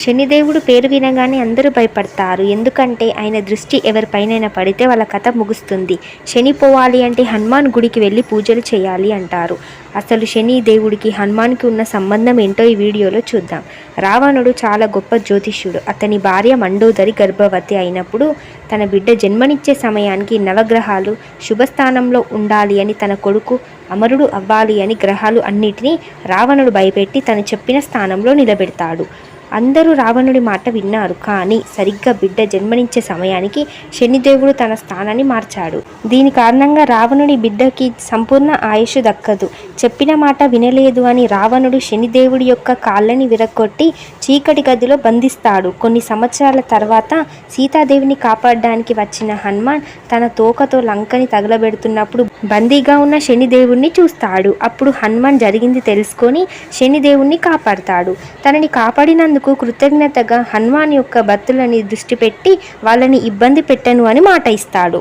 శనిదేవుడు పేరు వినగానే అందరూ భయపడతారు. ఎందుకంటే ఆయన దృష్టి ఎవరిపైనైనా పడితే వాళ్ళ కథ ముగుస్తుంది. శని పోవాలి అంటే హనుమాన్ గుడికి వెళ్ళి పూజలు చేయాలి అంటారు. అసలు శని దేవుడికి హనుమాన్కి ఉన్న సంబంధం ఏంటో ఈ వీడియోలో చూద్దాం. రావణుడు చాలా గొప్ప జ్యోతిష్యుడు. అతని భార్య మండోదరి గర్భవతి అయినప్పుడు తన బిడ్డ జన్మనిచ్చే సమయానికి నవగ్రహాలు శుభస్థానంలో ఉండాలి అని, తన కొడుకు అమరుడు అవ్వాలి అని గ్రహాలు అన్నిటినీ రావణుడు భయపెట్టి తను చెప్పిన స్థానంలో నిలబెడతాడు. అందరూ రావణుడి మాట విన్నారు. కానీ సరిగ్గా బిడ్డ జన్మనిచ్చే సమయానికి శనిదేవుడు తన స్థానాన్ని మార్చాడు. దీని కారణంగా రావణుడి బిడ్డకి సంపూర్ణ ఆయుష్ దక్కదు. చెప్పిన మాట వినలేదు అని రావణుడు శనిదేవుడి యొక్క కాళ్ళని విరగొట్టి చీకటి గదిలో బంధిస్తాడు. కొన్ని సంవత్సరాల తర్వాత సీతాదేవిని కాపాడడానికి వచ్చిన హనుమాన్ తన తోకతో లంకని తగలబెడుతున్నప్పుడు బందీగా ఉన్న శనిదేవుణ్ణి చూస్తాడు. అప్పుడు హనుమాన్ జరిగింది తెలుసుకొని శనిదేవుణ్ణి కాపాడతాడు. తనని కాపాడినందుకు కృతజ్ఞతగా హనుమాన్ యొక్క భక్తులని దృష్టి పెట్టి వాళ్ళని ఇబ్బంది పెట్టను అని మాట ఇస్తాడు.